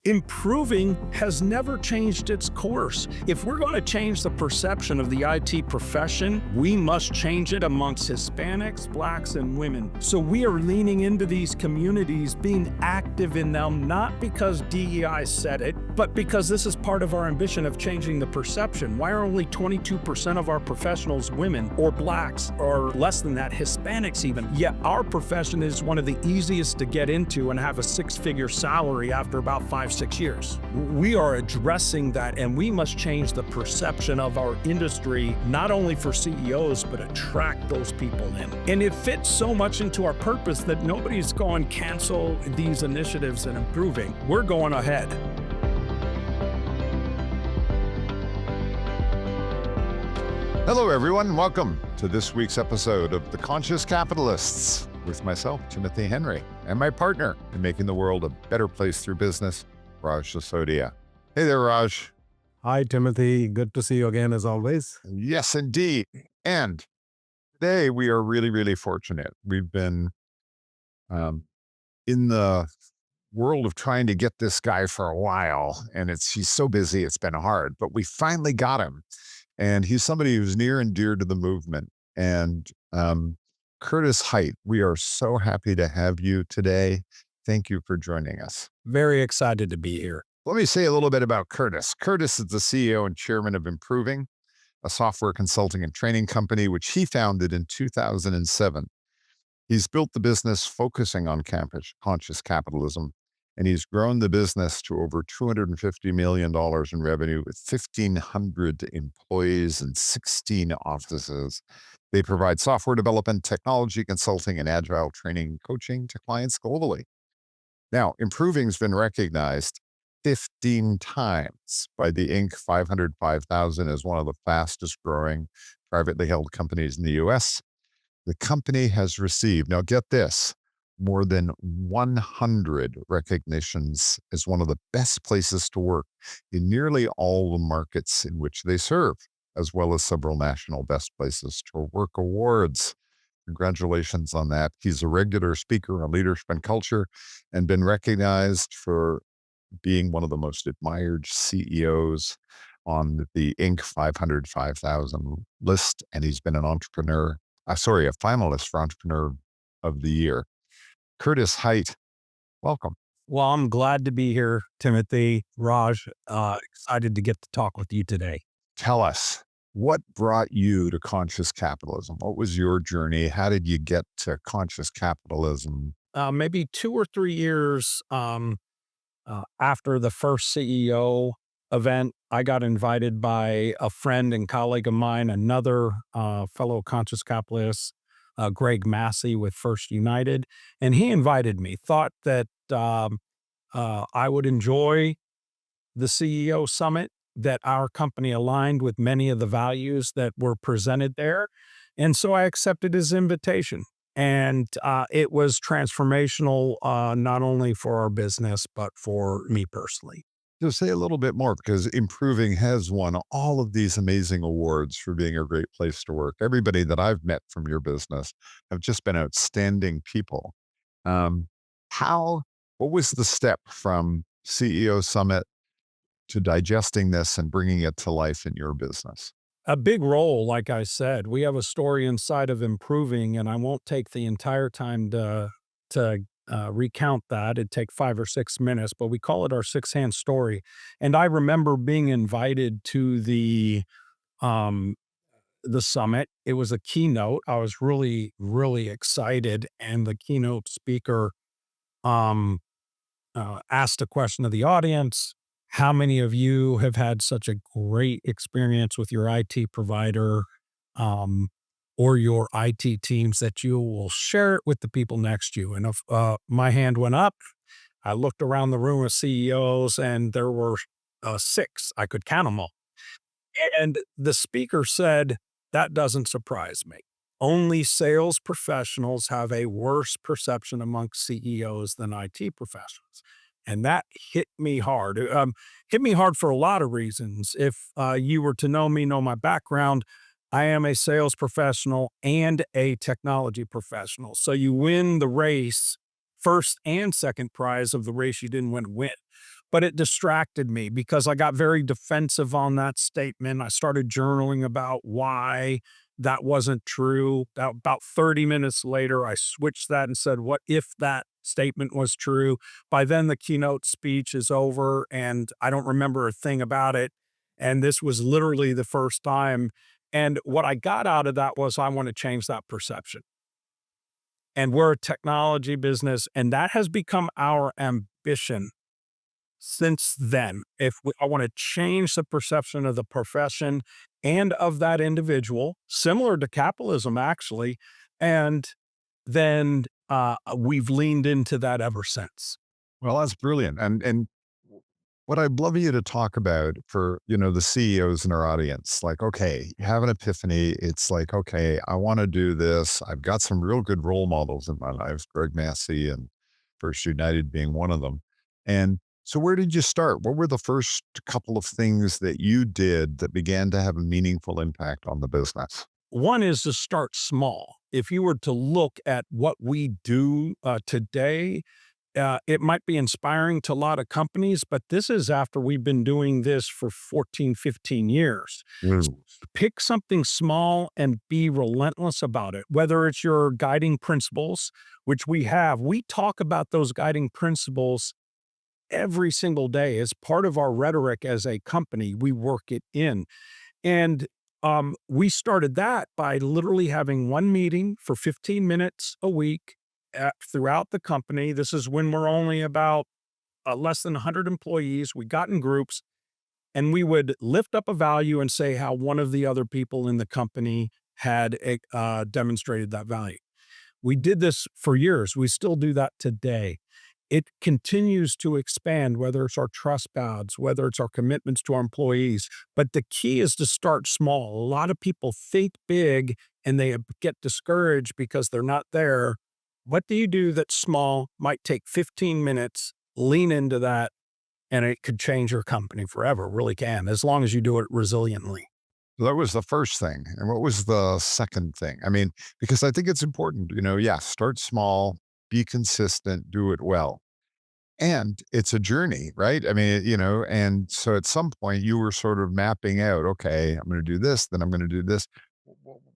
Improving has never changed its course. If we're going to change the perception of the IT profession, we must change it amongst Hispanics, Blacks, and women. So we are leaning into these communities, being active in them, not because DEI said it, but because this is part of our ambition of changing the perception. Why are only 22% of our professionals women or Blacks, or less than that, Hispanics even? Yet our profession is one of the easiest to get into and have a six-figure salary after about 5-6 years. We are addressing that, and we must change the perception of our industry, not only for CEOs, but attract those people in. And it fits so much into our purpose that nobody's going to cancel these initiatives and improving. We're going ahead. Hello, everyone. Welcome to this week's episode of The Conscious Capitalists with myself, Timothy Henry, and my partner in making the world a better place through business, Raj Sisodia. Hey there, Raj. Hi, Timothy. Good to see you again, as always. Yes, indeed. And today we are really, really fortunate. We've been in the world of trying to get this guy for a while, and he's so busy, it's been hard, but we finally got him. And he's somebody who's near and dear to the movement. And Curtis Hite, we are so happy to have you today. Thank you for joining us. Very excited to be here. Let me say a little bit about Curtis. Curtis is the CEO and chairman of Improving, a software consulting and training company, which he founded in 2007. He's built the business focusing on conscious capitalism, and he's grown the business to over $250 million in revenue with 1,500 employees and 16 offices. They provide software development, technology consulting, and agile training and coaching to clients globally. Now, Improving's been recognized 15 times by the Inc. 500,000 as one of the fastest growing privately held companies in the US. The company has received, now get this, more than 100 recognitions as one of the best places to work in nearly all the markets in which they serve, as well as several national best places to work awards. Congratulations on that. He's a regular speaker on leadership and culture and been recognized for being one of the most admired CEOs on the Inc. 500,000 list. And he's been a finalist for Entrepreneur of the Year. Curtis Hite, welcome. Well, I'm glad to be here, Timothy. Raj, excited to get to talk with you today. Tell us, what brought you to conscious capitalism? What was your journey? How did you get to conscious capitalism? Maybe 2 or 3 years after the first CEO event, I got invited by a friend and colleague of mine, another fellow conscious capitalist, Greg Massey with First United, and he invited me, thought that I would enjoy the CEO Summit, that our company aligned with many of the values that were presented there. And so I accepted his invitation. And it was transformational, not only for our business, but for me personally. So say a little bit more, because Improving has won all of these amazing awards for being a great place to work. Everybody that I've met from your business have just been outstanding people. What was the step from CEO Summit to digesting this and bringing it to life in your business? A big role, like I said. We have a story inside of Improving, and I won't take the entire time to recount that. It'd take 5 or 6 minutes, but we call it our six-hand story. And I remember being invited to the summit. It was a keynote. I was really, really excited, and the keynote speaker asked a question of the audience. How many of you have had such a great experience with your IT provider or your IT teams that you will share it with the people next to you? And if my hand went up, I looked around the room of CEOs, and there were 6. I could count them all. And the speaker said, "That doesn't surprise me. Only sales professionals have a worse perception amongst CEOs than IT professionals." And that hit me hard. Hit me hard for a lot of reasons. If you were to know me, know my background, I am a sales professional and a technology professional. So you win the race, first and second prize of the race you didn't win. but it distracted me because I got very defensive on that statement. I started journaling about why that wasn't true. About 30 minutes later, I switched that and said, what if that statement was true? By then, the keynote speech is over and I don't remember a thing about it. And this was literally the first time. And what I got out of that was I want to change that perception. And we're a technology business, and that has become our ambition since then. I want to change the perception of the profession and of that individual, similar to capitalism, actually, and then we've leaned into that ever since. Well, that's brilliant. And what I'd love you to talk about for, the CEOs in our audience, like, okay, you have an epiphany. It's like, okay, I want to do this. I've got some real good role models in my life, Greg Massey and First United being one of them. And so where did you start? What were the first couple of things that you did that began to have a meaningful impact on the business? One is to start small. If you were to look at what we do today, it might be inspiring to a lot of companies, but this is after we've been doing this for 14, 15 years. Mm. Pick something small and be relentless about it, whether it's your guiding principles, which we have. We talk about those guiding principles every single day as part of our rhetoric as a company. We work it in. And we started that by literally having one meeting for 15 minutes a week throughout the company. This is when we're only about less than 100 employees. We got in groups and we would lift up a value and say how one of the other people in the company had demonstrated that value. We did this for years. We still do that today. It continues to expand, whether it's our trust badge, whether it's our commitments to our employees. But the key is to start small. A lot of people think big and they get discouraged because they're not there. What do you do that's small, might take 15 minutes, lean into that, and it could change your company forever, really can, as long as you do it resiliently. So that was the first thing. And what was the second thing? I mean, because I think it's important, yeah, start small, be consistent, do it well. And it's a journey, right? I mean, and so at some point you were sort of mapping out, okay, I'm going to do this, then I'm going to do this.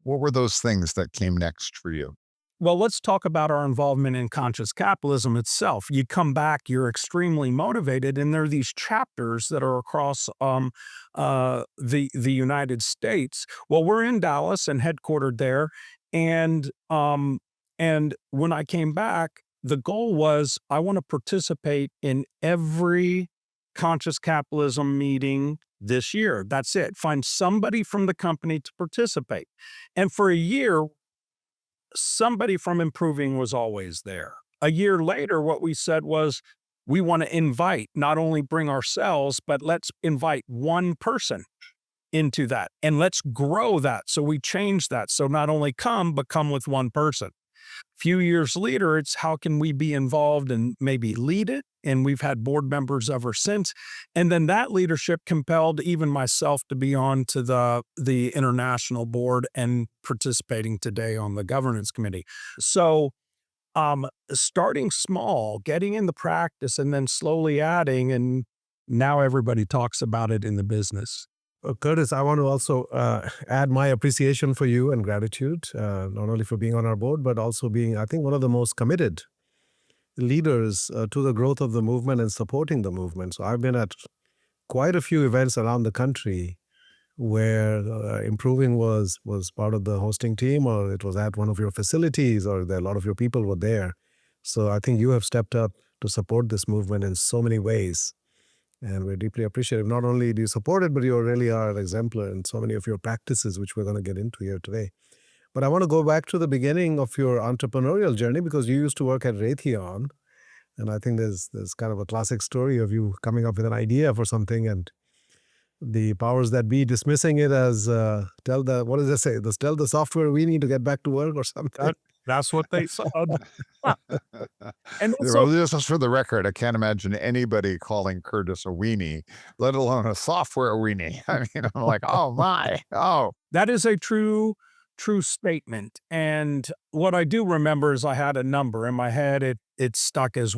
What were those things that came next for you? Well, let's talk about our involvement in conscious capitalism itself. You come back, you're extremely motivated, and there are these chapters that are across the United States. Well, we're in Dallas and headquartered there, and when I came back, the goal was I want to participate in every conscious capitalism meeting this year. That's it. Find somebody from the company to participate, and for a year somebody from Improving was always there. A year later, what we said was, we want to invite, not only bring ourselves, but let's invite one person into that and let's grow that. So we changed that. So not only come, but come with one person. Few years later, it's how can we be involved and maybe lead it? And we've had board members ever since. And then that leadership compelled even myself to be on to the international board and participating today on the governance committee. So starting small, getting in the practice, and then slowly adding, and now everybody talks about it in the business. Curtis, I want to also add my appreciation for you and gratitude, not only for being on our board, but also being, I think, one of the most committed leaders to the growth of the movement and supporting the movement. So I've been at quite a few events around the country where Improving was part of the hosting team, or it was at one of your facilities, or a lot of your people were there. So I think you have stepped up to support this movement in so many ways. And we're deeply appreciative. Not only do you support it, but you really are an exemplar in so many of your practices, which we're going to get into here today. But I want to go back to the beginning of your entrepreneurial journey, because you used to work at Raytheon. And I think there's kind of a classic story of you coming up with an idea for something and the powers that be dismissing it as what does it say? Tell the software we need to get back to work or something. That's what they said. And Well, also, just for the record, I can't imagine anybody calling Curtis a weenie, let alone a software weenie. I mean, I'm like, oh my, oh. that is a true statement. And what I do remember is I had a number in my head. It stuck as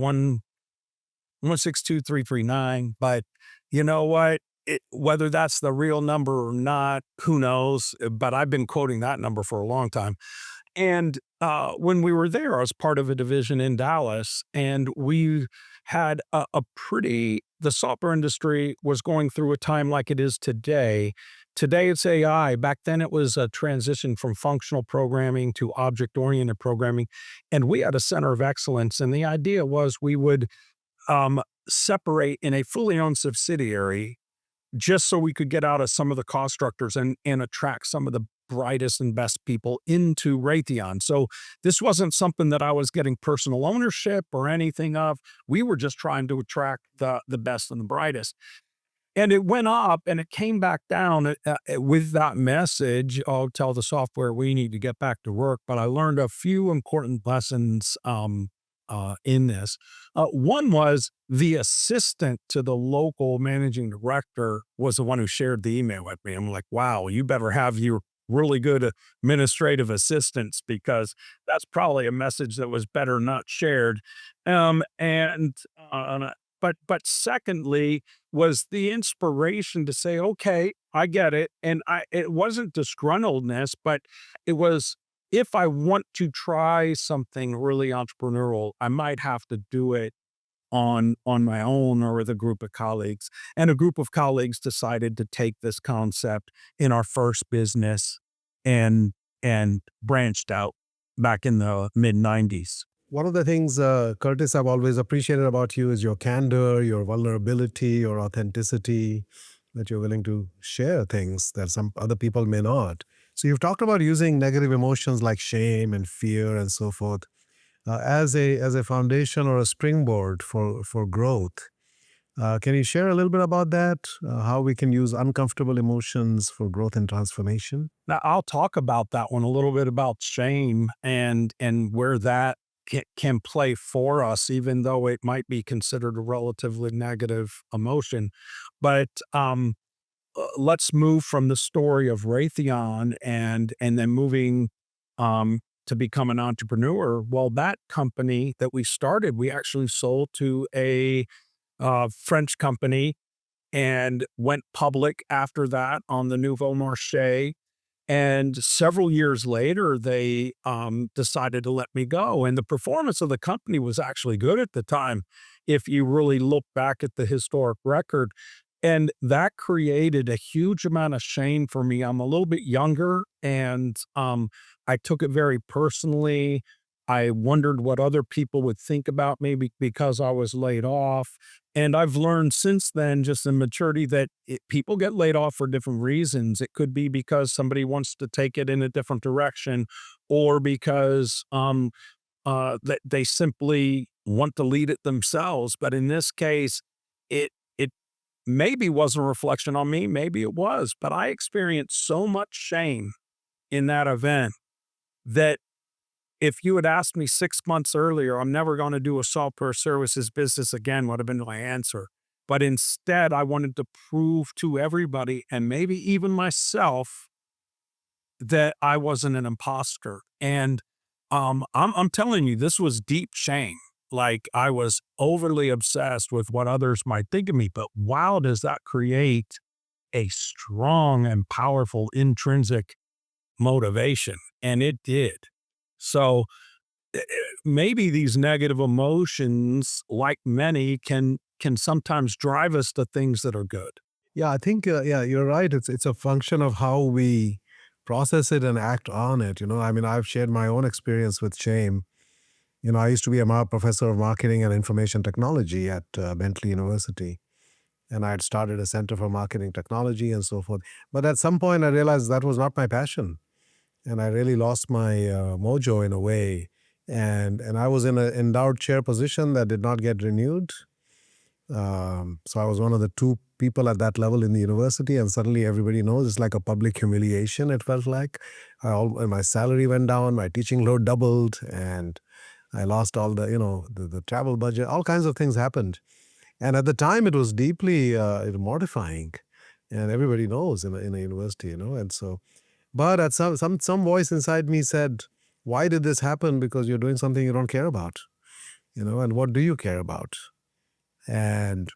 162,339. But you know what? Whether that's the real number or not, who knows? But I've been quoting that number for a long time. And when we were there, I was part of a division in Dallas, and we had the software industry was going through a time like it is today. Today it's AI. Back then it was a transition from functional programming to object oriented programming. And we had a center of excellence. And the idea was we would separate in a fully owned subsidiary just so we could get out of some of the cost structures and attract some of the brightest and best people into Raytheon. So this wasn't something that I was getting personal ownership or anything of. We were just trying to attract the best and the brightest. And it went up and it came back down with that message. Oh, tell the software we need to get back to work. But I learned a few important lessons in this. One was the assistant to the local managing director was the one who shared the email with me. I'm like, wow, you better have your really good administrative assistants, because that's probably a message that was better not shared. And but secondly was the inspiration to say, okay, I get it. And it wasn't disgruntledness, but it was, if I want to try something really entrepreneurial, I might have to do it on my own or with a group of colleagues. And a group of colleagues decided to take this concept in our first business and branched out back in the mid 90s. One of the things, Curtis, I've always appreciated about you is your candor, your vulnerability, your authenticity, that you're willing to share things that some other people may not. So you've talked about using negative emotions like shame and fear and so forth as a foundation or a springboard for growth. Can you share a little bit about that? How we can use uncomfortable emotions for growth and transformation? Now, I'll talk about that one a little bit, about shame and where that can play for us, even though it might be considered a relatively negative emotion. But let's move from the story of Raytheon and then moving to become an entrepreneur. Well, that company that we started, we actually sold to a French company and went public after that on the Nouveau Marché. And several years later, they decided to let me go. And the performance of the company was actually good at the time, if you really look back at the historic record. And that created a huge amount of shame for me. I'm a little bit younger, and I took it very personally. I wondered what other people would think about me because I was laid off. And I've learned since then, just in maturity, that people get laid off for different reasons. It could be because somebody wants to take it in a different direction, or because that they simply want to lead it themselves. But in this case, it maybe wasn't a reflection on me, maybe it was, but I experienced so much shame in that event that if you had asked me 6 months earlier, I'm never going to do a software services business again, would have been my answer. But instead, I wanted to prove to everybody, and maybe even myself, that I wasn't an imposter. And I'm telling you, this was deep shame. Like, I was overly obsessed with what others might think of me. But wow, does that create a strong and powerful intrinsic motivation? And it did. So maybe these negative emotions, like many, can sometimes drive us to things that are good. Yeah, I think you're right. It's a function of how we process it and act on it. I mean, I've shared my own experience with shame. I used to be a professor of marketing and information technology at Bentley University, and I had started a center for marketing technology and so forth. But at some point, I realized that was not my passion, and I really lost my mojo in a way. And I was in an endowed chair position that did not get renewed. So I was one of the two people at that level in the university, and suddenly everybody knows. It's like a public humiliation, it felt like. My salary went down, my teaching load doubled, and I lost all the travel budget. All kinds of things happened. And at the time, it was deeply mortifying. And everybody knows in a university, and so. But at some voice inside me said, why did this happen? Because you're doing something you don't care about, and what do you care about? And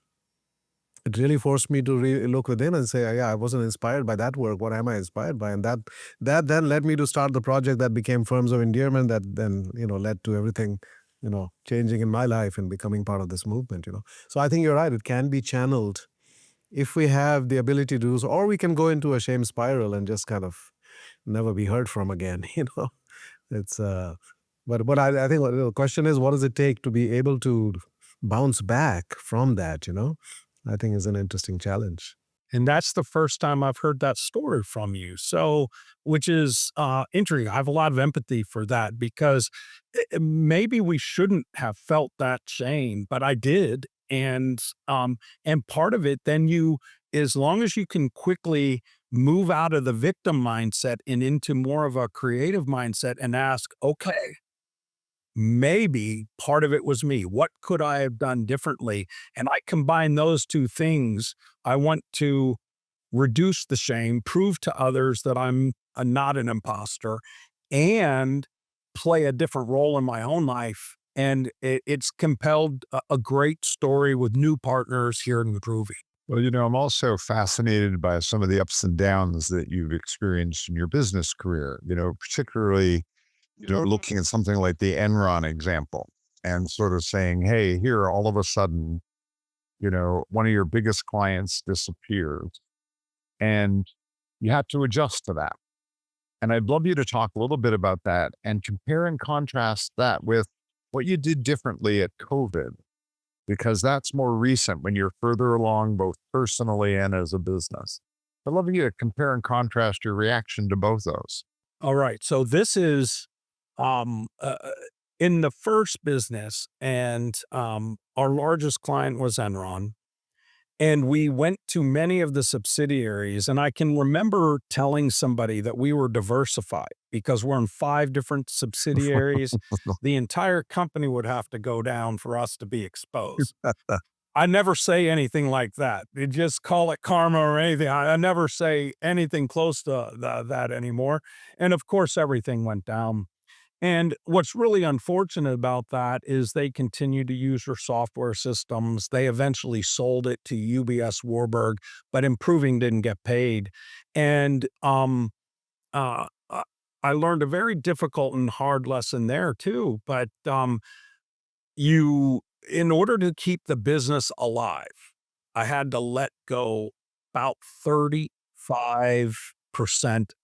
it really forced me to look within and say, yeah, I wasn't inspired by that work. What am I inspired by? And that then led me to start the project that became Firms of Endearment, that then, led to everything, changing in my life and becoming part of this movement, So I think you're right. It can be channeled if we have the ability to do so, or we can go into a shame spiral and just kind of never be heard from again, It's but I think the question is, what does it take to be able to bounce back from that, I think is an interesting challenge. And that's the first time I've heard that story from you. So, which is intriguing. I have a lot of empathy for that because maybe we shouldn't have felt that shame, but I did. And part of it, then as long as you can quickly move out of the victim mindset and into more of a creative mindset and ask, okay, maybe part of it was me. What could I have done differently? And I combine those two things. I want to reduce the shame, prove to others that I'm not an imposter, and play a different role in my own life. And it's compelled a great story with new partners here in Groovy. Well, I'm also fascinated by some of the ups and downs that you've experienced in your business career, particularly, looking at something like the Enron example and sort of saying, hey, here, all of a sudden, one of your biggest clients disappears and you have to adjust to that. And I'd love you to talk a little bit about that and compare and contrast that with what you did differently at COVID, because that's more recent when you're further along, both personally and as a business. I'd love you to compare and contrast your reaction to both those. All right. So this is um, uh, in the first business, and our largest client was Enron. And we went to many of the subsidiaries, and I can remember telling somebody that we were diversified because we're in 5 different subsidiaries. The entire company would have to go down for us to be exposed. I never say anything like that. You just call it karma or anything. I never say anything close to that anymore. And of course, everything went down. And what's really unfortunate about that is they continue to use your software systems. They eventually sold it to UBS Warburg, but improving didn't get paid. And uh, uh, I learned a very difficult and hard lesson there too. But in order to keep the business alive, I had to let go about 35%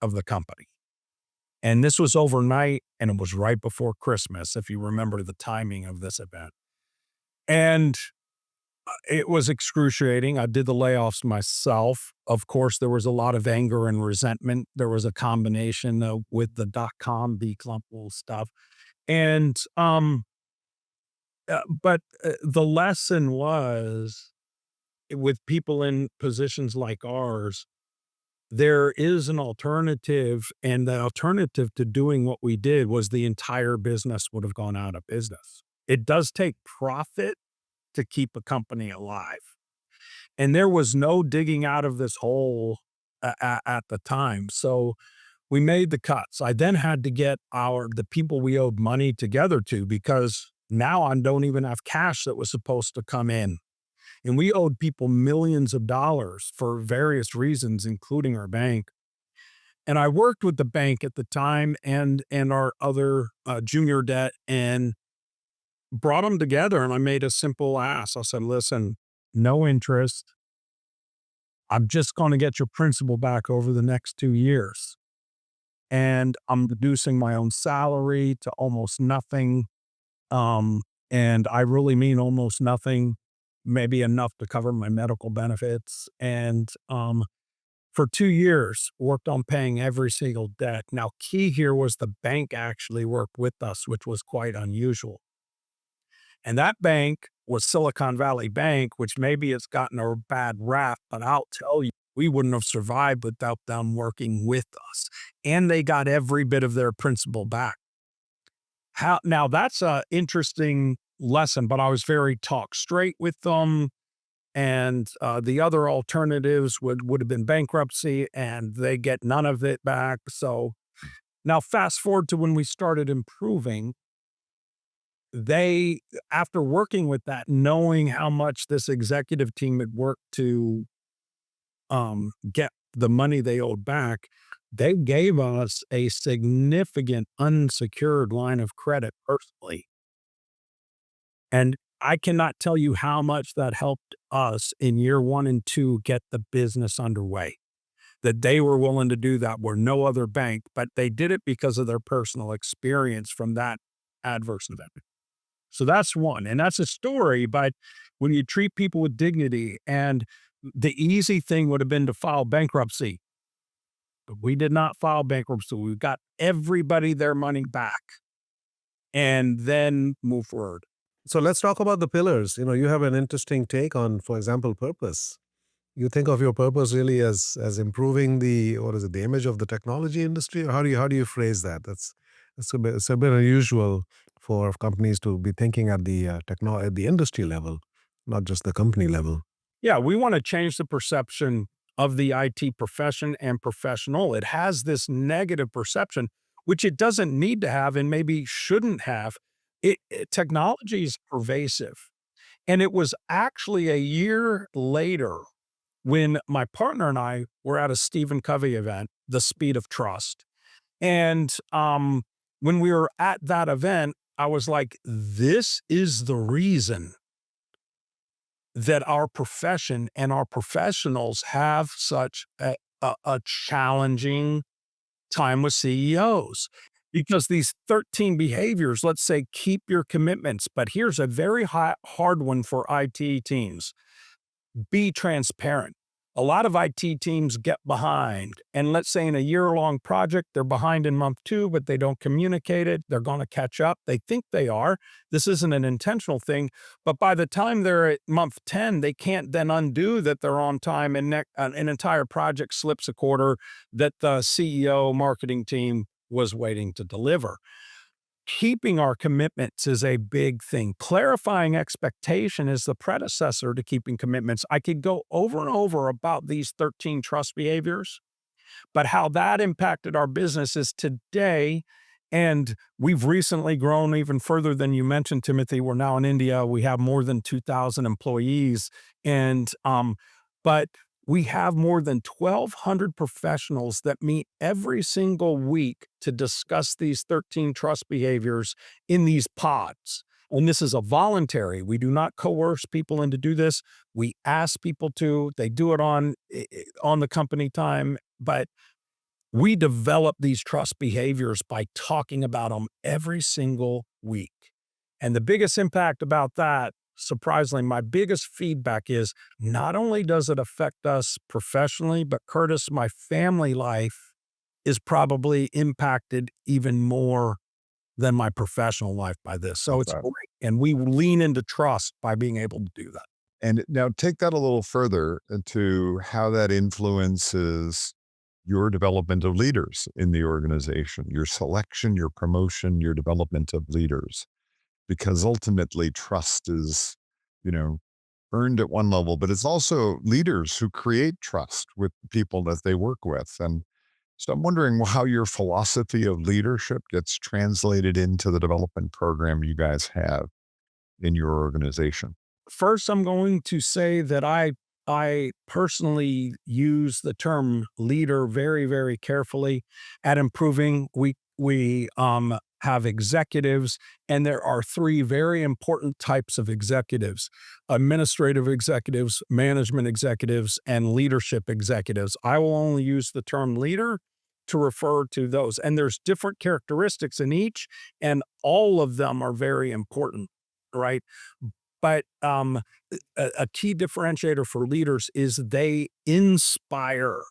of the company. And this was overnight, and it was right before Christmas, if you remember the timing of this event. And it was excruciating. I did the layoffs myself. Of course, there was a lot of anger and resentment. There was a combination with the dot-com decouple stuff. And, the lesson was, with people in positions like ours, there is an alternative, and the alternative to doing what we did was the entire business would have gone out of business. It does take profit to keep a company alive, and there was no digging out of this hole at the time, so we made the cuts. I then had to get the people we owed money together to, because now I don't even have cash that was supposed to come in, and we owed people millions of dollars for various reasons, including our bank. And I worked with the bank at the time and our other junior debt, and brought them together. And I made a simple ask. I said, listen, no interest. I'm just going to get your principal back over the next 2 years. And I'm reducing my own salary to almost nothing. And I really mean almost nothing, maybe enough to cover my medical benefits. And for 2 years, worked on paying every single debt. Now, key here was the bank actually worked with us, which was quite unusual. And that bank was Silicon Valley Bank, which maybe it's gotten a bad rap, but I'll tell you, we wouldn't have survived without them working with us. And they got every bit of their principal back. Now, that's a interesting lesson, but I was very talk straight with them. And the other alternatives would have been bankruptcy, and they get none of it back. So now fast forward to when we started improving, they, after working with that, knowing how much this executive team had worked to get the money they owed back, they gave us a significant unsecured line of credit personally. And I cannot tell you how much that helped us in year 1 and 2 get the business underway. That they were willing to do that where no other bank, but they did it because of their personal experience from that adverse event. So that's one, and that's a story, but when you treat people with dignity, and the easy thing would have been to file bankruptcy, but we did not file bankruptcy. We got everybody their money back and then move forward. So let's talk about the pillars. You have an interesting take on, for example, purpose. You think of your purpose really as improving the image of the technology industry, or how do you phrase that? It's a bit unusual for companies to be thinking at the industry level, not just the company level. Yeah, we want to change the perception of the IT profession and professional. It has this negative perception, which it doesn't need to have and maybe shouldn't have. Technology is pervasive. And it was actually a year later when my partner and I were at a Stephen Covey event, The Speed of Trust. And when we were at that event, I was like, this is the reason that our profession and our professionals have such a challenging time with CEOs. Because these 13 behaviors, let's say, keep your commitments, but here's a very hard one for IT teams. Be transparent. A lot of IT teams get behind, and let's say in a year-long project, they're behind in month 2, but they don't communicate it. They're going to catch up. They think they are. This isn't an intentional thing, but by the time they're at month 10, they can't then undo that they're on time, and an entire project slips a quarter that the CEO marketing team was waiting to deliver. Keeping our commitments is a big thing. Clarifying expectation is the predecessor to keeping commitments. I could go over and over about these 13 trust behaviors, but how that impacted our businesses today. And we've recently grown even further than you mentioned, Timothy. We're now in India. We have more than 2,000 employees. But we have more than 1,200 professionals that meet every single week to discuss these 13 trust behaviors in these pods. And this is a voluntary. We do not coerce people into do this. We ask people to. They do it on the company time, but we develop these trust behaviors by talking about them every single week. And the biggest impact about that, surprisingly, my biggest feedback is not only does it affect us professionally, but Curtis, my family life is probably impacted even more than my professional life by this. So it's Right. great. And we lean into trust by being able to do that. And now take that a little further into how that influences your development of leaders in the organization, your selection, your promotion, your development of leaders. Because ultimately trust is, you know, earned at one level, but it's also leaders who create trust with the people that they work with. And so I'm wondering how your philosophy of leadership gets translated into the development program you guys have in your organization. First, I'm going to say that I personally use the term leader very, very carefully at improving. We have executives, and there are 3 very important types of executives: administrative executives, management executives, and leadership executives. I will only use the term leader to refer to those. And there's different characteristics in each, and all of them are very important, right? But a key differentiator for leaders is they inspire,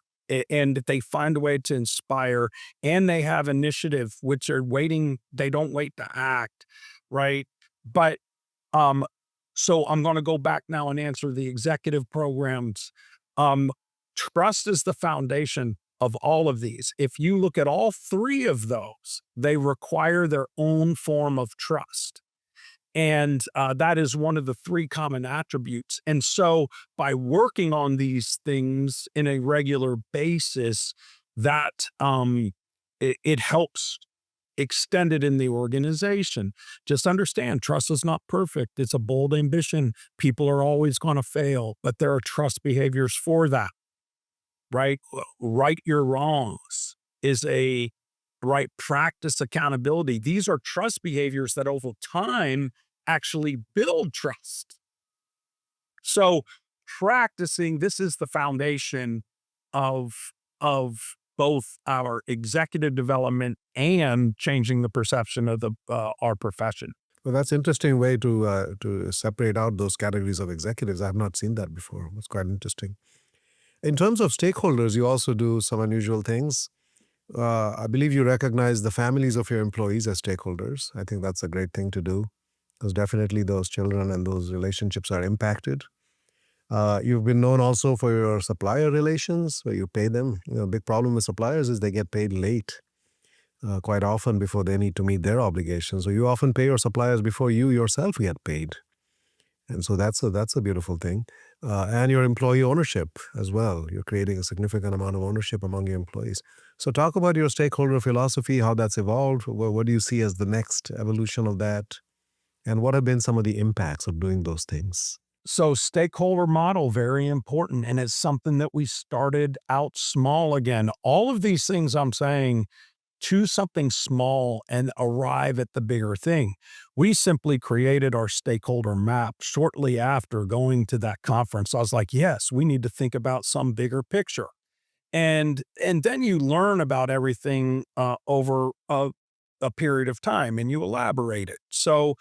and they find a way to inspire, and they have initiative, which are waiting. They don't wait to act, right? But um, so I'm going to go back now and answer the executive programs. Um, Trust is the foundation of all of these. If you look at all 3 of those, they require their own form of trust. And that is one of the 3 common attributes. And so by working on these things in a regular basis, that it helps extended in the organization. Just understand, trust is not perfect. It's a bold ambition. People are always going to fail, but there are trust behaviors for that, right? Right your wrongs is a right practice accountability. These are trust behaviors that over time actually build trust. So practicing this is the foundation of both our executive development and changing the perception of our profession. Well, that's an interesting way to separate out those categories of executives. I have not seen that before. It's quite interesting. In terms of stakeholders, you also do some unusual things. I believe you recognize the families of your employees as stakeholders. I think that's a great thing to do because definitely those children and those relationships are impacted. You've been known also for your supplier relations, where you pay them. A big problem with suppliers is they get paid late quite often before they need to meet their obligations. So you often pay your suppliers before you yourself get paid. And so that's a beautiful thing. And your employee ownership as well. You're creating a significant amount of ownership among your employees. So talk about your stakeholder philosophy, how that's evolved. What do you see as the next evolution of that? And what have been some of the impacts of doing those things? So stakeholder model, very important. And it's something that we started out small again. All of these things I'm saying, choose something small and arrive at the bigger thing. We simply created our stakeholder map shortly after going to that conference. I was like, yes, we need to think about some bigger picture. And then you learn about everything over a period of time and you elaborate it. So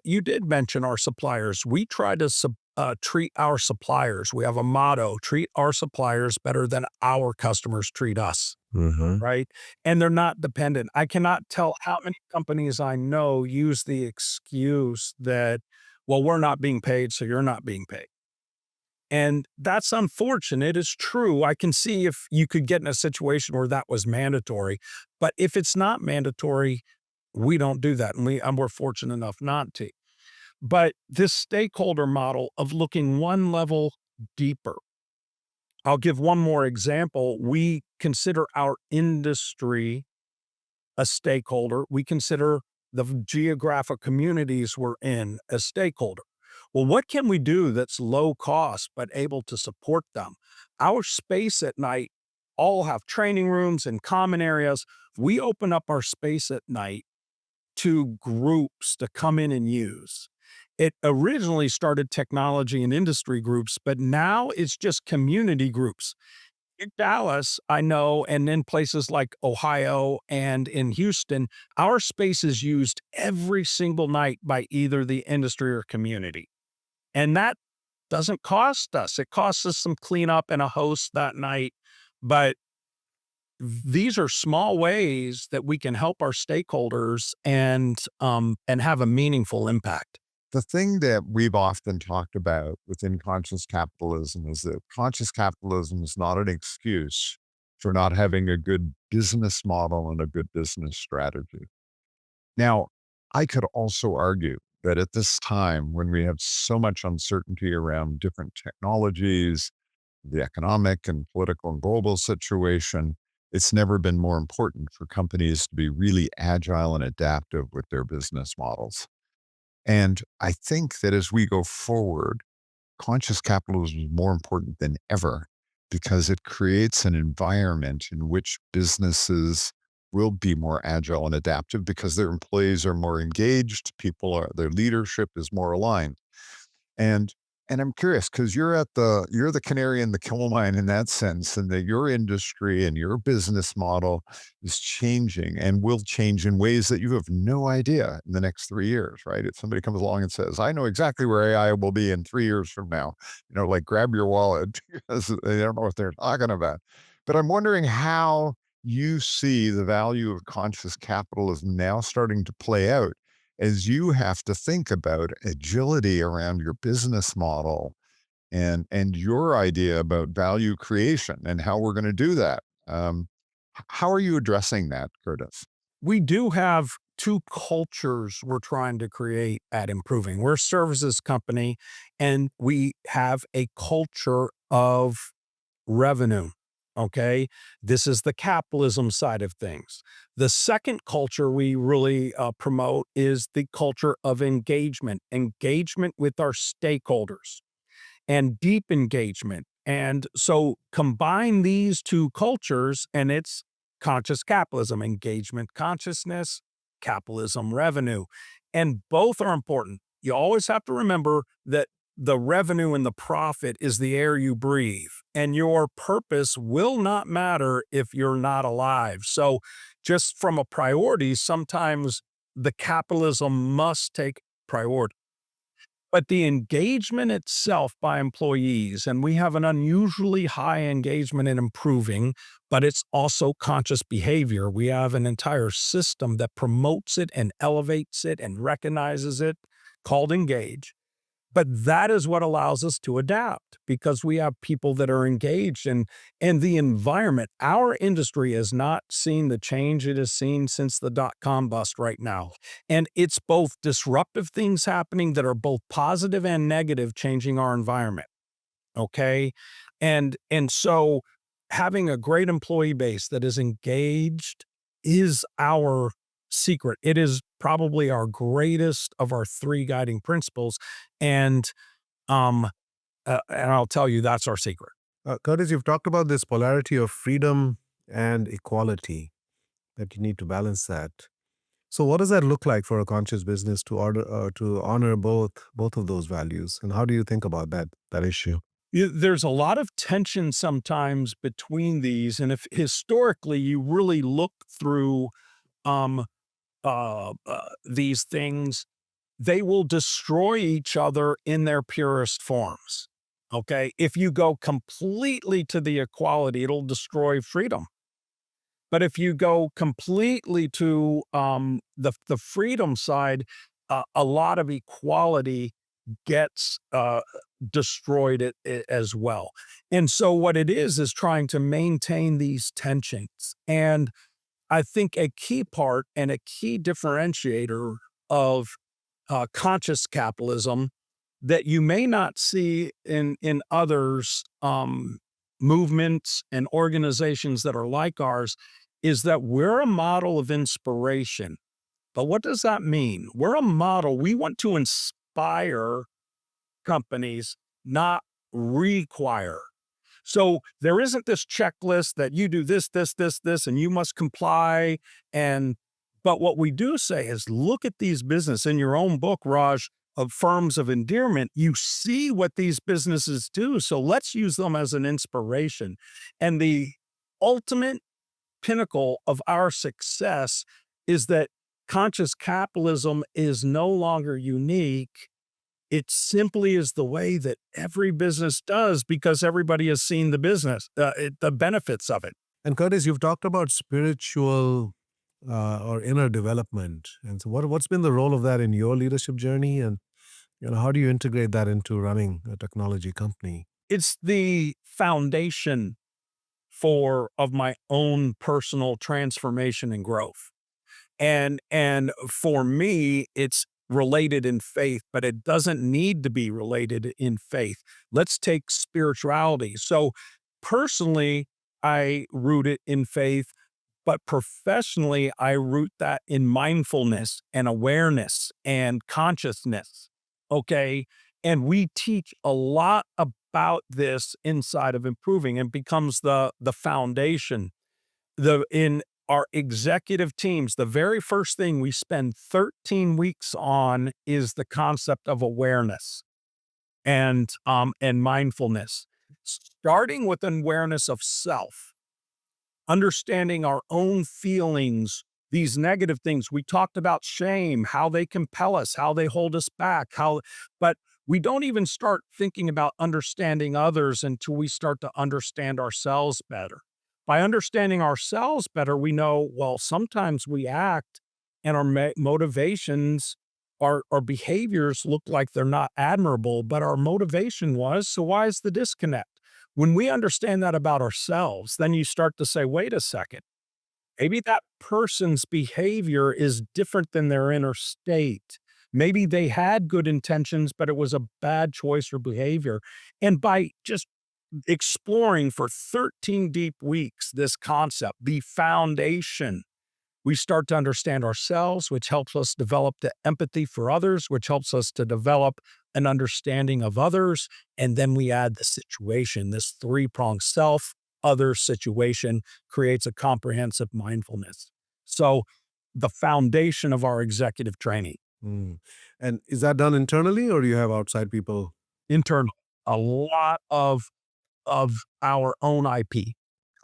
you did mention our suppliers. We try to treat our suppliers. We have a motto: treat our suppliers better than our customers treat us. Mm-hmm. Right? And they're not dependent. I cannot tell how many companies I know use the excuse that, well, we're not being paid, so you're not being paid. And that's unfortunate. It's true. I can see if you could get in a situation where that was mandatory. But if it's not mandatory, we don't do that. And we're fortunate enough not to. But this stakeholder model of looking one level deeper. I'll give one more example. We consider our industry a stakeholder. We consider the geographic communities we're in a stakeholder. Well, what can we do that's low cost but able to support them? Our space at night all have training rooms and common areas. We open up our space at night to groups to come in and use. It originally started technology and industry groups, but now it's just community groups. In Dallas, I know, and in places like Ohio and in Houston, our space is used every single night by either the industry or community. And that doesn't cost us. It costs us some cleanup and a host that night. But these are small ways that we can help our stakeholders and have a meaningful impact. The thing that we've often talked about within conscious capitalism is that conscious capitalism is not an excuse for not having a good business model and a good business strategy. Now, I could also argue that at this time, when we have so much uncertainty around different technologies, the economic and political and global situation, it's never been more important for companies to be really agile and adaptive with their business models. And I think that as we go forward, conscious capitalism is more important than ever because it creates an environment in which businesses will be more agile and adaptive because their employees are more engaged, their leadership is more aligned. And and I'm curious because you're the canary in the coal mine in that sense, and that your industry and your business model is changing and will change in ways that you have no idea in the next 3 years, right? If somebody comes along and says, "I know exactly where AI will be in 3 years from now," like grab your wallet because they don't know what they're talking about. But I'm wondering how you see the value of conscious capitalism now starting to play out as you have to think about agility around your business model and your idea about value creation and how we're going to do that. How are you addressing that, Curtis? We do have two cultures we're trying to create at Improving. We're a services company, and we have a culture of revenue. Okay. This is the capitalism side of things. The second culture we really promote is the culture of engagement with our stakeholders and deep engagement. And so combine these two cultures, and it's conscious capitalism, engagement consciousness, capitalism revenue. And both are important. You always have to remember that the revenue and the profit is the air you breathe, and your purpose will not matter if you're not alive. So, just from a priority, sometimes the capitalism must take priority. But the engagement itself by employees, and we have an unusually high engagement in improving, but it's also conscious behavior. We have an entire system that promotes it and elevates it and recognizes it, called Engage. But that is what allows us to adapt because we have people that are engaged and the environment. Our industry has not seen the change it has seen since the dot-com bust right now. And it's both disruptive things happening that are both positive and negative changing our environment. Okay. And so having a great employee base that is engaged is our secret. It is probably our greatest of our three guiding principles. And and I'll tell you that's our secret. Curtis, you've talked about this polarity of freedom and equality, that you need to balance that. So, what does that look like for a conscious business to honor both of those values, and how do you think about that issue? There's a lot of tension sometimes between these, and if historically you really look through um, these things, they will destroy each other in their purest forms. Okay. If you go completely to the equality, it'll destroy freedom. But if you go completely to the freedom side, a lot of equality gets destroyed as well. And so what it is trying to maintain these tensions. And I think a key part and a key differentiator of conscious capitalism that you may not see in others movements and organizations that are like ours is that we're a model of inspiration. But what does that mean? We're a model. We want to inspire companies, not require. So there isn't this checklist that you do this, and you must comply. And but what we do say is look at these business in your own book, Raj, of firms of endearment. You see what these businesses do. So let's use them as an inspiration. And the ultimate pinnacle of our success is that conscious capitalism is no longer unique. It simply is the way that every business does because everybody has seen the benefits of it. And Curtis, you've talked about spiritual or inner development, and so what's been the role of that in your leadership journey, and how do you integrate that into running a technology company? It's the foundation of my own personal transformation and growth. And for me, it's related in faith, but it doesn't need to be related in faith. Let's take spirituality. So personally, I root it in faith, but professionally, I root that in mindfulness and awareness and consciousness. Okay. And we teach a lot about this inside of improving and becomes the foundation in our executive teams. The very first thing we spend 13 weeks on is the concept of awareness and mindfulness, starting with an awareness of self, understanding our own feelings, these negative things. We talked about shame, how they compel us, how they hold us back, but we don't even start thinking about understanding others until we start to understand ourselves better. By understanding ourselves better, we know, well, sometimes we act and our motivations, our behaviors look like they're not admirable, but our motivation was, so why is the disconnect? When we understand that about ourselves, then you start to say, wait a second, maybe that person's behavior is different than their inner state. Maybe they had good intentions, but it was a bad choice or behavior. And by just exploring for 13 deep weeks this concept, the foundation. We start to understand ourselves, which helps us develop the empathy for others, which helps us to develop an understanding of others. And then we add the situation. This three-pronged self, other, situation creates a comprehensive mindfulness. So the foundation of our executive training, Mm. And is that done internally, or do you have outside people? internal, a lot of our own IP.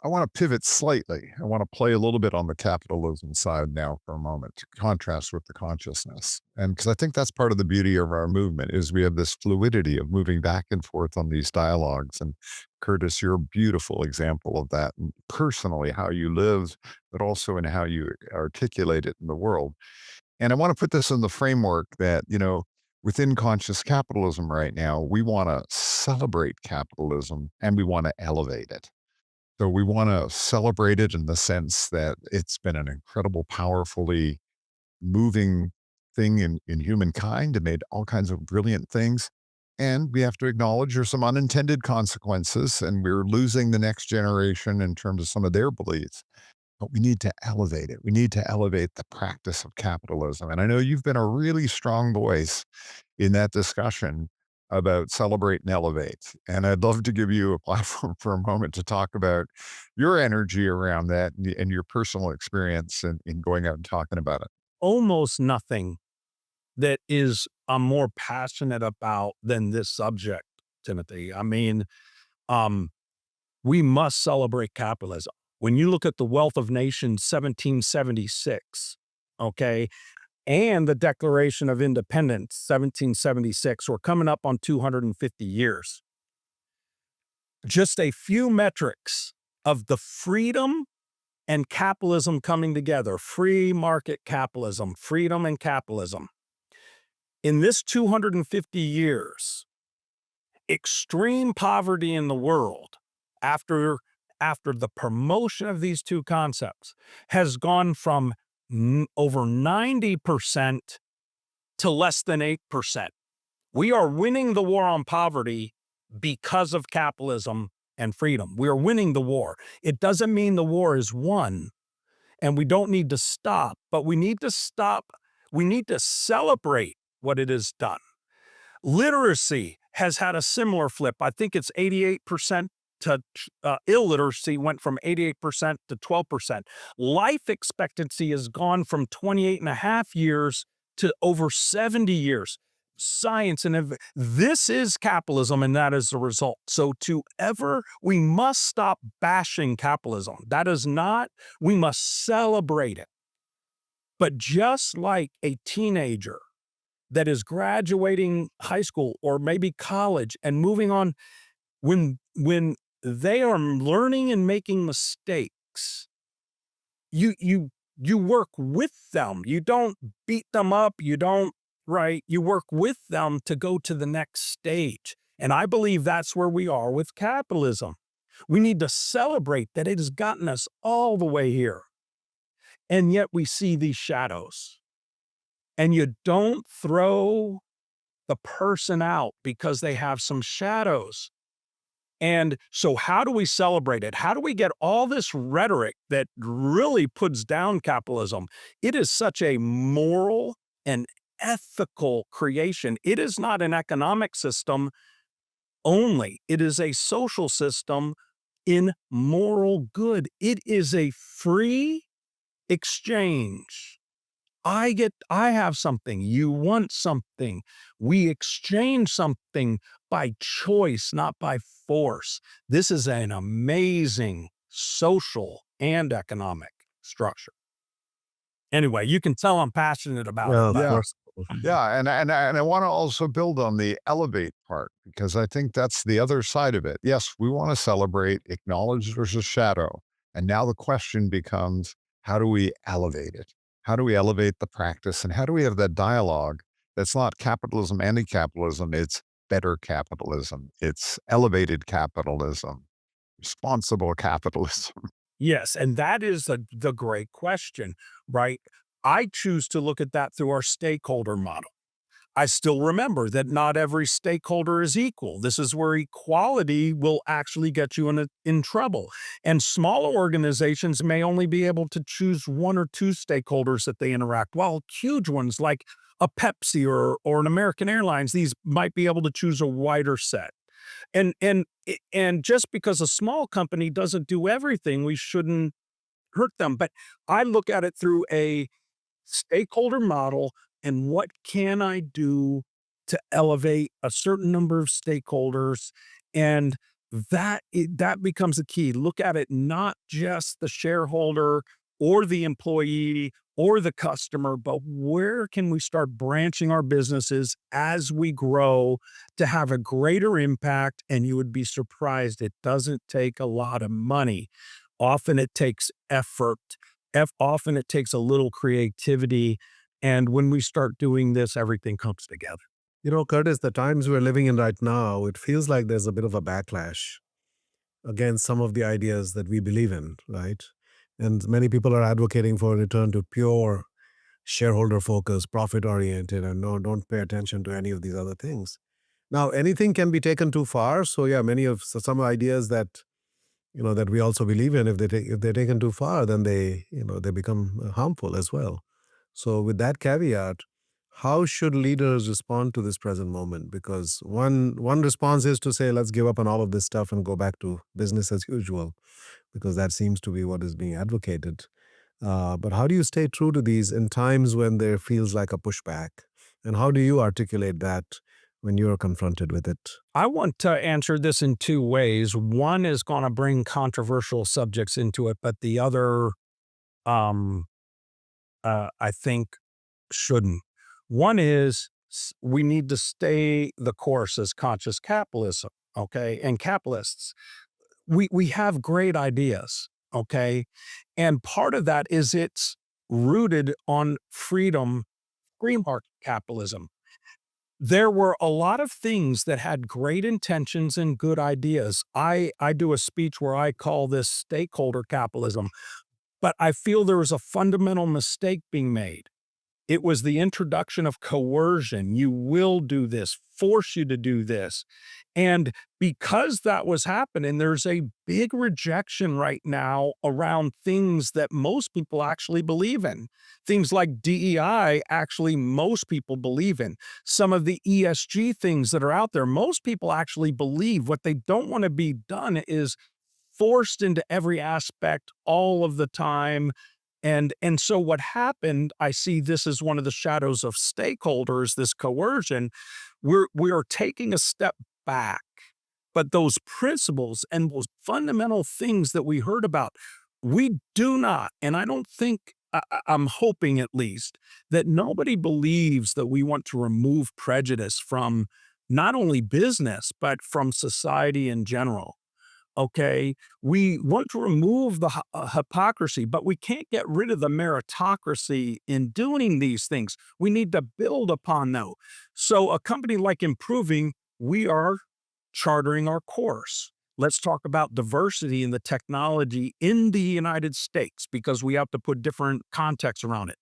I want to pivot slightly. I want to play a little bit on the capitalism side now for a moment to contrast with the consciousness. And because I think that's part of the beauty of our movement is we have this fluidity of moving back and forth on these dialogues. And Curtis, you're a beautiful example of that, and personally, how you live, but also in how you articulate it in the world. And I want to put this in the framework that, within conscious capitalism right now, we want to celebrate capitalism and we want to elevate it. So we want to celebrate it in the sense that it's been an incredible, powerfully moving thing in humankind and made all kinds of brilliant things. And we have to acknowledge there's some unintended consequences, and we're losing the next generation in terms of some of their beliefs. But we need to elevate it. We need to elevate the practice of capitalism. And I know you've been a really strong voice in that discussion about celebrate and elevate. And I'd love to give you a platform for a moment to talk about your energy around that and your personal experience in going out and talking about it. Almost nothing that I'm more passionate about than this subject, Timothy. I mean, um, we must celebrate capitalism. When you look at the Wealth of Nations 1776, okay, and the Declaration of Independence 1776, we're coming up on 250 years. Just a few metrics of the freedom and capitalism coming together, free market capitalism, freedom and capitalism. In this 250 years, extreme poverty in the world after the promotion of these two concepts has gone from over 90% to less than 8%. We are winning the war on poverty because of capitalism and freedom. We are winning the war. It doesn't mean the war is won, and we don't need to stop, but we need to stop. We need to celebrate what it has done. Literacy has had a similar flip. I think it's 88% to illiteracy went from 88% to 12%. Life expectancy has gone from 28 and a half years to over 70 years. Science and this is capitalism, and that is the result. So we must stop bashing capitalism. That is not, we must celebrate it. But just like a teenager that is graduating high school or maybe college and moving on, when they are learning and making mistakes, you work with them. You don't beat them up. You don't, right? You work with them to go to the next stage. And I believe that's where we are with capitalism. We need to celebrate that it has gotten us all the way here. And yet we see these shadows. And you don't throw the person out because they have some shadows. And so how do we celebrate it? How do we get all this rhetoric that really puts down capitalism? It is such a moral and ethical creation. It is not an economic system only. It is a social system in moral good. It is a free exchange. I have something, you want something. We exchange something by choice, not by force. This is an amazing social and economic structure. Anyway, you can tell I'm passionate about Yeah, it, of but course. Yeah, and I want to also build on the elevate part because I think that's the other side of it. Yes, we want to celebrate, acknowledge there's a shadow, and now the question becomes, how do we elevate it? How do we elevate the practice, and how do we have that dialogue that's not capitalism, anti-capitalism? It's better capitalism. It's elevated capitalism, responsible capitalism. yes, and that is the great question, right? I choose to look at that through our stakeholder model. I still remember that not every stakeholder is equal. This is where equality will actually get you in trouble. And smaller organizations may only be able to choose one or two stakeholders that they interact, while huge ones like a Pepsi or an American Airlines, these might be able to choose a wider set. And just because a small company doesn't do everything, we shouldn't hurt them. But I look at it through a stakeholder model and what can I do to elevate a certain number of stakeholders, and that becomes a key. Look at it not just the shareholder or the employee or the customer, but where can we start branching our businesses as we grow to have a greater impact? And you would be surprised, it doesn't take a lot of money. Often it takes effort. Often it takes a little creativity. And when we start doing this, everything comes together. Curtis, the times we're living in right now, it feels like there's a bit of a backlash against some of the ideas that we believe in, right? And many people are advocating for a return to pure shareholder focus, profit oriented, and no, don't pay attention to any of these other things. Now, anything can be taken too far. So yeah, some ideas that we also believe in, if they're taken too far, then they become harmful as well. So with that caveat, how should leaders respond to this present moment? Because one response is to say, let's give up on all of this stuff and go back to business as usual, because that seems to be what is being advocated. But how do you stay true to these in times when there feels like a pushback? And how do you articulate that when you're confronted with it? I want to answer this in two ways. One is going to bring controversial subjects into it, but the other, I think, shouldn't. One is we need to stay the course as conscious capitalism, okay, and capitalists. We have great ideas, okay, and part of that is it's rooted on freedom, free market capitalism. There were a lot of things that had great intentions and good ideas. I do a speech where I call this stakeholder capitalism, but I feel there was a fundamental mistake being made. It was the introduction of coercion. You will do this, force you to do this. And because that was happening, there's a big rejection right now around things that most people actually believe in. Things like DEI, actually, most people believe in. Some of the ESG things that are out there, most people actually believe. What they don't want to be done is forced into every aspect all of the time. And so what happened, I see this as one of the shadows of stakeholders, this coercion. We are taking a step back, but those principles and those fundamental things that we heard about, we do not, and I don't think, I'm hoping at least, that nobody believes that we want to remove prejudice from not only business, but from society in general. Okay, we want to remove the hypocrisy, but we can't get rid of the meritocracy in doing these things. We need to build upon those. So a company like Improving, we are chartering our course. Let's talk about diversity in the technology in the United States, because we have to put different contexts around it.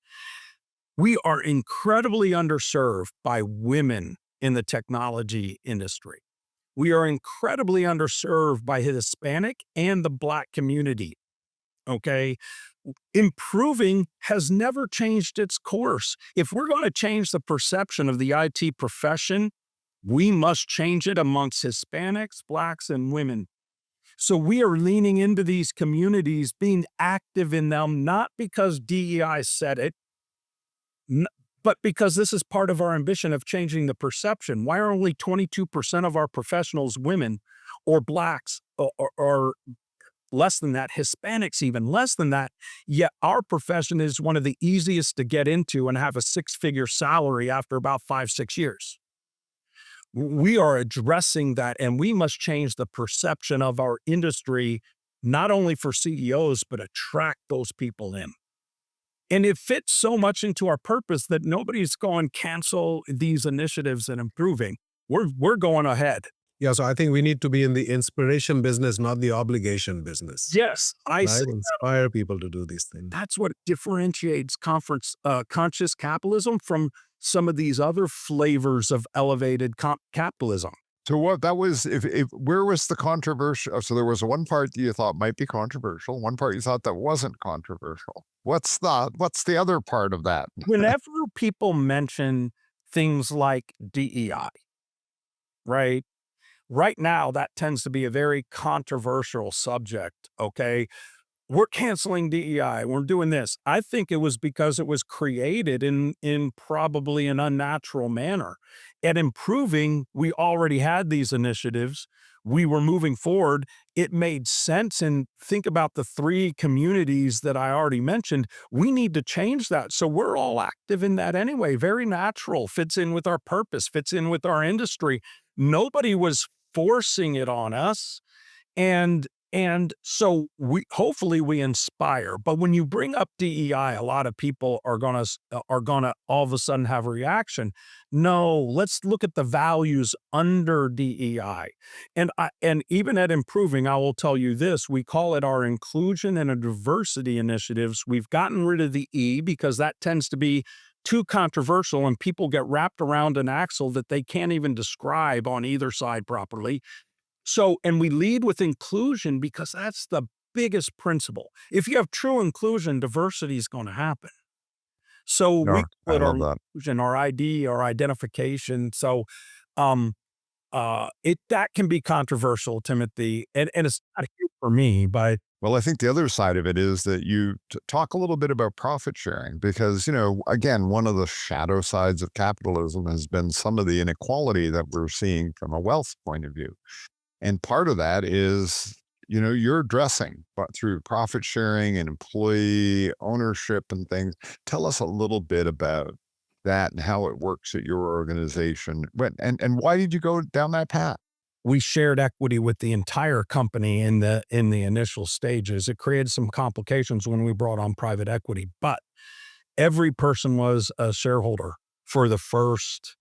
We are incredibly underserved by women in the technology industry. We are incredibly underserved by the Hispanic and the Black community, okay? Improving has never changed its course. If we're going to change the perception of the IT profession, we must change it amongst Hispanics, Blacks, and women. So we are leaning into these communities, being active in them, not because DEI said it, but because this is part of our ambition of changing the perception. Why are only 22% of our professionals women or Blacks, or less than that, Hispanics even less than that? Yet our profession is one of the easiest to get into and have a six-figure salary after about 5-6 years. We are addressing that, and we must change the perception of our industry, not only for CEOs, but attract those people in. And it fits so much into our purpose that nobody's going to cancel these initiatives and Improving. We're going ahead. Yeah, so I think we need to be in the inspiration business, not the obligation business. Yes, I see. Inspire people to do these things. That's what differentiates Conscious Capitalism from some of these other flavors of elevated capitalism. So what that was, if where was the controversial? So there was one part that you thought might be controversial, one part you thought that wasn't controversial. What's the other part of that? Whenever people mention things like DEI, right? Right now, that tends to be a very controversial subject, okay? We're canceling DEI. We're doing this. I think it was because it was created in probably an unnatural manner. At improving, we already had these initiatives. We were moving forward. It made sense. And think about the three communities that I already mentioned. We need to change that. So we're all active in that anyway. Very natural, fits in with our purpose, fits in with our industry. Nobody was forcing it on us. And so we hopefully we inspire. But when you bring up DEI, a lot of people are gonna all of a sudden have a reaction. No, let's look at the values under DEI. And even at improving, I will tell you this, we call it our inclusion and a diversity initiatives. We've gotten rid of the E because that tends to be too controversial and people get wrapped around an axle that they can't even describe on either side properly. So, and we lead with inclusion because that's the biggest principle. If you have true inclusion, diversity is going to happen. So we No, I put our love that. inclusion, our ID, our identification. So, um, it that can be controversial, Timothy, and it's not here for me, but Well, I think the other side of it is that you talk a little bit about profit sharing because, again, one of the shadow sides of capitalism has been some of the inequality that we're seeing from a wealth point of view. And part of that is, you're addressing but through profit sharing and employee ownership and things. Tell us a little bit about that and how it works at your organization. And why did you go down that path? we shared equity with the entire company in the initial stages. It created some complications when we brought on private equity, but every person was a shareholder for the first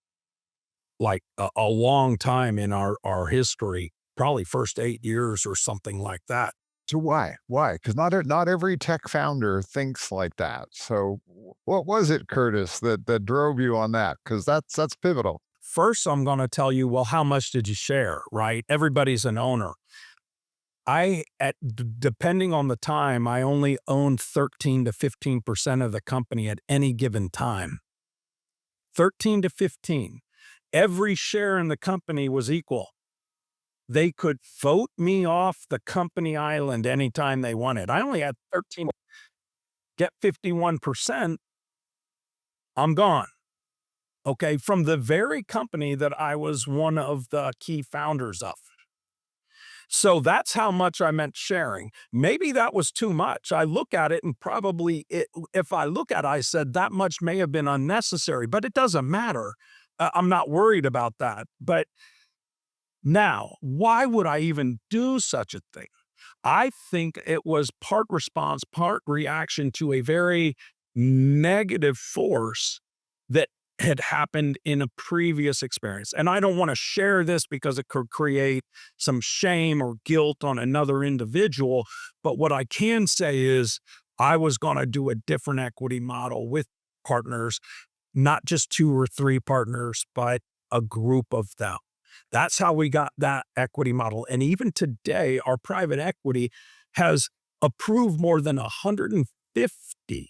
like a long time in our history, probably first 8 years or something like that. So why? Why? Because not every tech founder thinks like that. So what was it, Curtis, that drove you on that? Because that's pivotal. First, I'm going to tell you, well, how much did you share, right? Everybody's an owner. Depending on the time, I only owned 13 to 15% of the company at any given time. 13 to 15. Every share in the company was equal. They could vote me off the company island anytime they wanted. I only had 13. Get 51%, I'm gone. Okay, from the very company that I was one of the key founders of. So that's how much I meant sharing. Maybe that was too much. I look at it and if I look at it, I said that much may have been unnecessary, but it doesn't matter. I'm not worried about that. But now, why would I even do such a thing? I think it was part response, part reaction to a very negative force that had happened in a previous experience. And I don't want to share this because it could create some shame or guilt on another individual. But what I can say is I was going to do a different equity model with partners, not just two or three partners, but a group of them. That's how we got that equity model. And even today, our private equity has approved more than 150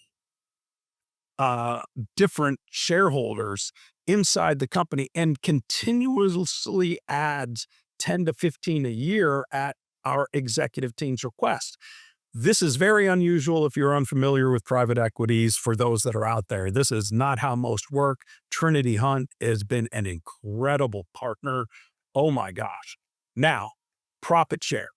different shareholders inside the company and continuously adds 10 to 15 a year at our executive team's request. This is very unusual if you're unfamiliar with private equities for those that are out there. This is not how most work. Trinity Hunt has been an incredible partner. Oh my gosh. Now, profit share.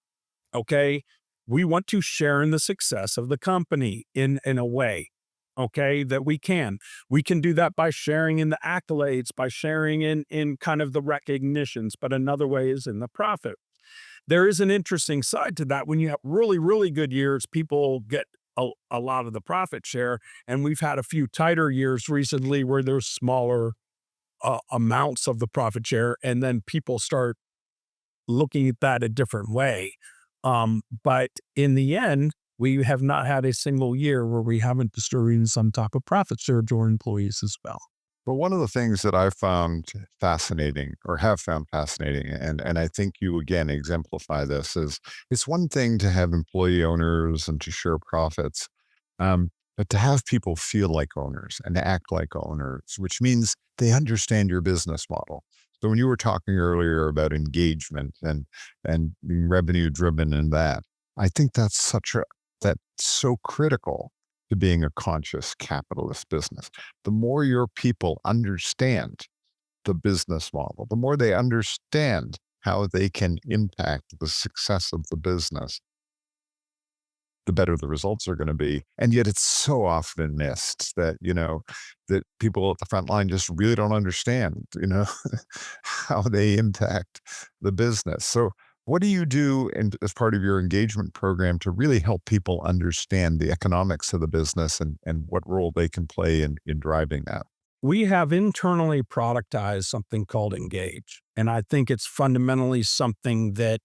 Okay. We want to share in the success of the company in a way. Okay, that we can. We can do that by sharing in the accolades, by sharing in kind of the recognitions, but another way is in the profit. There is an interesting side to that. When you have really, really good years, people get a lot of the profit share. And we've had a few tighter years recently where there's smaller amounts of the profit share. And then people start looking at that a different way. But in the end, we have not had a single year where we haven't distributed some type of profit share to our employees as well. But one of the things that I found fascinating or have found fascinating, and I think you again exemplify this, is it's one thing to have employee owners and to share profits, but to have people feel like owners and to act like owners, which means they understand your business model. So when you were talking earlier about engagement and being revenue driven and that, I think that's so critical to being a conscious capitalist business. The more your people understand the business model, the more they understand how they can impact the success of the business, the better the results are going to be. And yet it's so often missed that, that people at the front line just really don't understand, how they impact the business. So what do you do as part of your engagement program to really help people understand the economics of the business and what role they can play in driving that? We have internally productized something called Engage. And I think it's fundamentally something that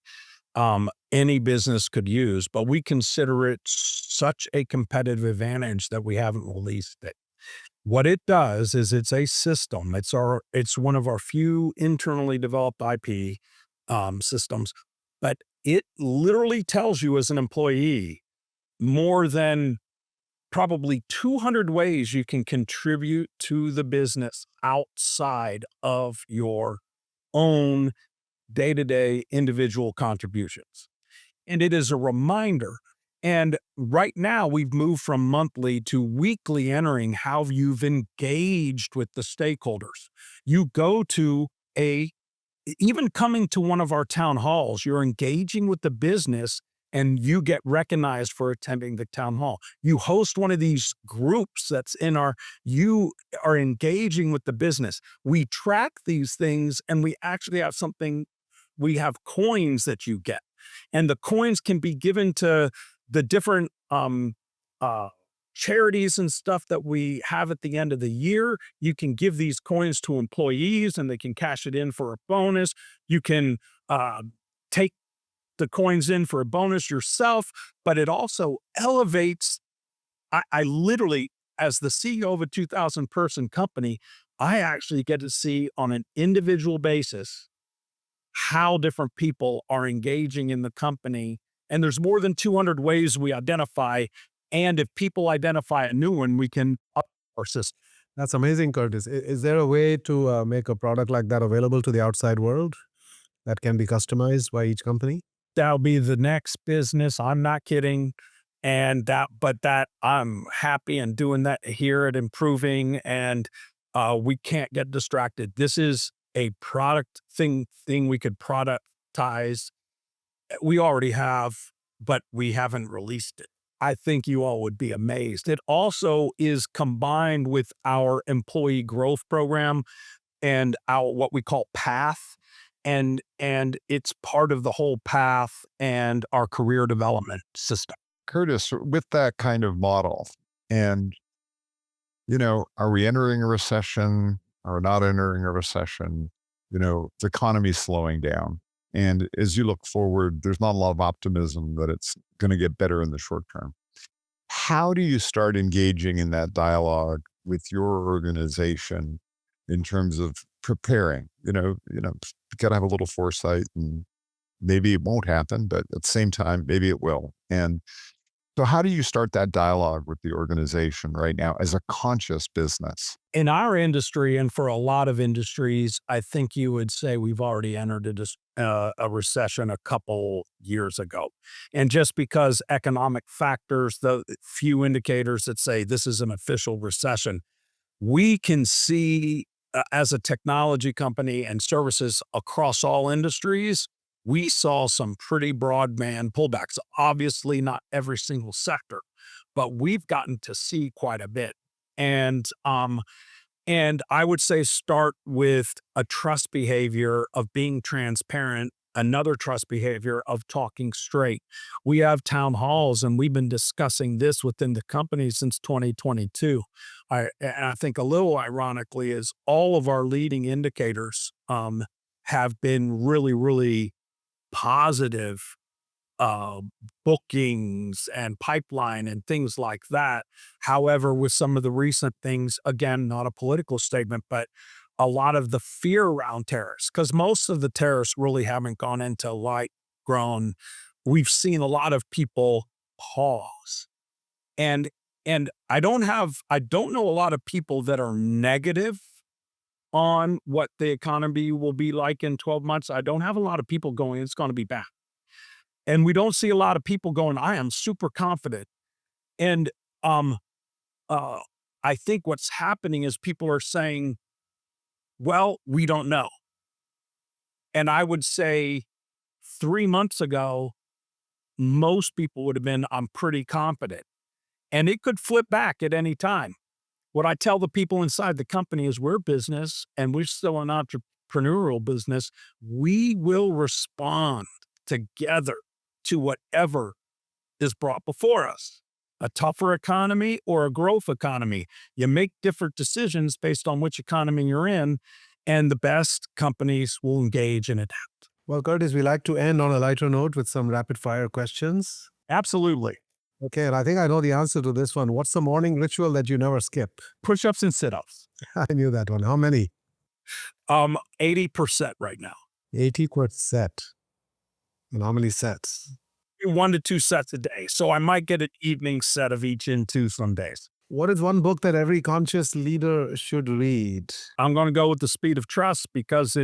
any business could use, but we consider it such a competitive advantage that we haven't released it. What it does is it's a system. It's one of our few internally developed IP systems, but it literally tells you as an employee more than probably 200 ways you can contribute to the business outside of your own day-to-day individual contributions. And it is a reminder. And right now, we've moved from monthly to weekly entering how you've engaged with the stakeholders. You go to even coming to one of our town halls, you're engaging with the business and you get recognized for attending the town hall. You host one of these groups you are engaging with the business. We track these things and we actually have we have coins that you get. And the coins can be given to the different uh, charities and stuff that we have at the end of the year. You can give these coins to employees and they can cash it in for a bonus. You can take the coins in for a bonus yourself, but it also elevates. I literally, as the CEO of a 2,000 person company, I actually get to see on an individual basis how different people are engaging in the company. And there's more than 200 ways we identify. And if people identify a new one, we can up our system. That's amazing, Curtis. Is there a way to make a product like that available to the outside world that can be customized by each company? That'll be the next business. I'm not kidding. But I'm happy and doing that here at Improving. And we can't get distracted. This is a product thing we could productize. We already have, but we haven't released it. I think you all would be amazed. It also is combined with our employee growth program and our what we call Path, and it's part of the whole Path and our career development system. Curtis, with that kind of model, and are we entering a recession? Are we not entering a recession? The economy's slowing down. And as you look forward, there's not a lot of optimism that it's going to get better in the short term. How do you start engaging in that dialogue with your organization in terms of preparing? You got to have a little foresight, and maybe it won't happen, but at the same time, maybe it will. And so how do you start that dialogue with the organization right now as a conscious business? In our industry, and for a lot of industries, I think you would say we've already entered a recession a couple years ago. And just because economic factors, the few indicators that say this is an official recession, we can see as a technology company and services across all industries, we saw some pretty broadband pullbacks. Obviously, not every single sector, but we've gotten to see quite a bit. And I would say start with a trust behavior of being transparent, another trust behavior of talking straight. We have town halls, and we've been discussing this within the company since 2022. And I think a little ironically is all of our leading indicators have been really, really positive uh, bookings and pipeline and things like that. However, with some of the recent things, again, not a political statement, but a lot of the fear around tariffs, because most of the tariffs really haven't gone into light grown. We've seen a lot of people pause. And I don't know a lot of people that are negative on what the economy will be like in 12 months. I don't have a lot of people going, it's going to be bad. And we don't see a lot of people going, I am super confident. And um, uh, I think what's happening is people are saying, well, we don't know. And I would say 3 months ago, most people would have been, I'm pretty confident. And it could flip back at any time. What I tell the people inside the company is we're business and we're still an entrepreneurial business. We will respond together to whatever is brought before us. A tougher economy or a growth economy. You make different decisions based on which economy you're in, and the best companies will engage and adapt. Well, Curtis, we like to end on a lighter note with some rapid fire questions. Absolutely. Okay, and I think I know the answer to this one. What's the morning ritual that you never skip? Push-ups and sit-ups. I knew that one. How many? 80% right now. 80%. And how many sets? 1 to 2 sets a day. So I might get an evening set of each into some days. What is one book that every conscious leader should read? I'm going to go with The Speed of Trust because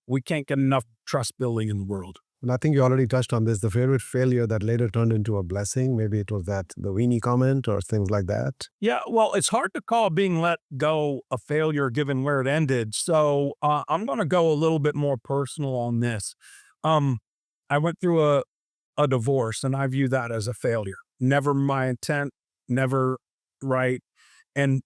we can't get enough trust building in the world. And I think you already touched on this, the favorite failure that later turned into a blessing. Maybe it was the weenie comment or things like that. Yeah, well, it's hard to call being let go a failure given where it ended. So I'm going to go a little bit more personal on this. I went through a divorce, and I view that as a failure. Never my intent, never right. And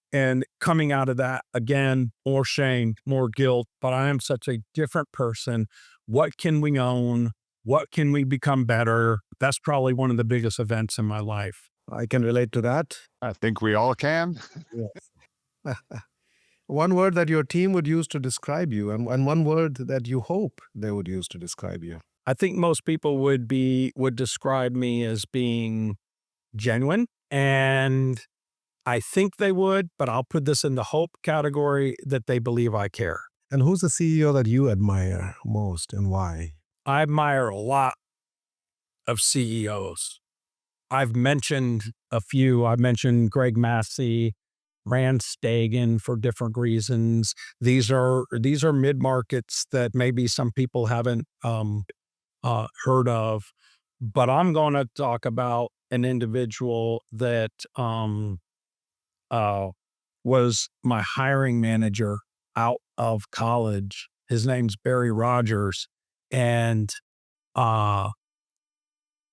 coming out of that, again, more shame, more guilt, but I am such a different person. What can we own? What can we become better? That's probably one of the biggest events in my life. I can relate to that. I think we all can. Yes. One word that your team would use to describe you, and one word that you hope they would use to describe you. I think most people would describe me as being genuine, and I think they would, but I'll put this in the hope category that they believe I care. And who's the CEO that you admire most and why? I admire a lot of CEOs. I've mentioned a few. I mentioned Greg Massey, Rand Stagen for different reasons. These are mid-markets that maybe some people haven't heard of, but I'm going to talk about an individual that was my hiring manager out of college. His name's Barry Rogers, and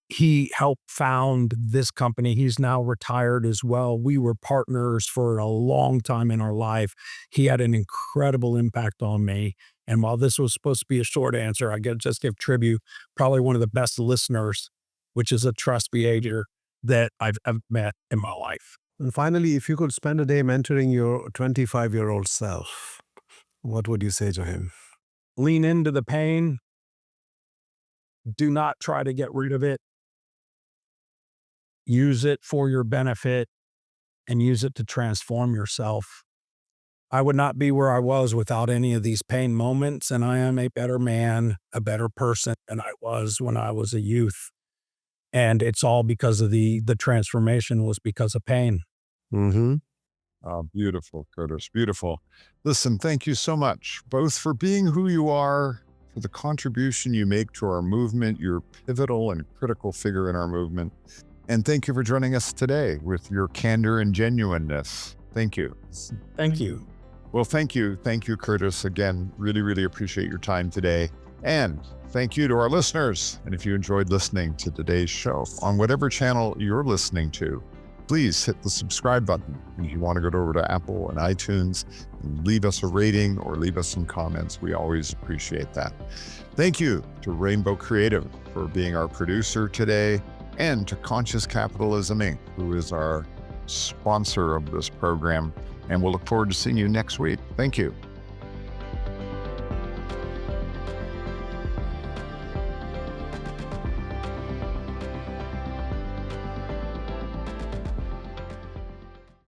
he helped found this company. He's now retired as well. We were partners for a long time in our life. He had an incredible impact on me. And while this was supposed to be a short answer, I just give tribute, probably one of the best listeners, which is a trust behavior that I've met in my life. And finally, if you could spend a day mentoring your 25-year-old self, what would you say to him? Lean into the pain. Do not try to get rid of it. Use it for your benefit and use it to transform yourself. I would not be where I was without any of these pain moments, and I am a better man, a better person than I was when I was a youth. And it's all because of the transformation was because of pain. Mm-hmm. Oh, beautiful, Curtis. Beautiful. Listen, thank you so much, both for being who you are, for the contribution you make to our movement. You're a pivotal and critical figure in our movement. And thank you for joining us today with your candor and genuineness. Thank you. Thank you. Well, thank you. Thank you, Curtis. Again, really, really appreciate your time today. And thank you to our listeners. And if you enjoyed listening to today's show on whatever channel you're listening to, please hit the subscribe button. If you want to go over to Apple and iTunes and leave us a rating or leave us some comments, we always appreciate that. Thank you to Rainbow Creative for being our producer today, and to Conscious Capitalism Inc., who is our sponsor of this program. And we'll look forward to seeing you next week. Thank you.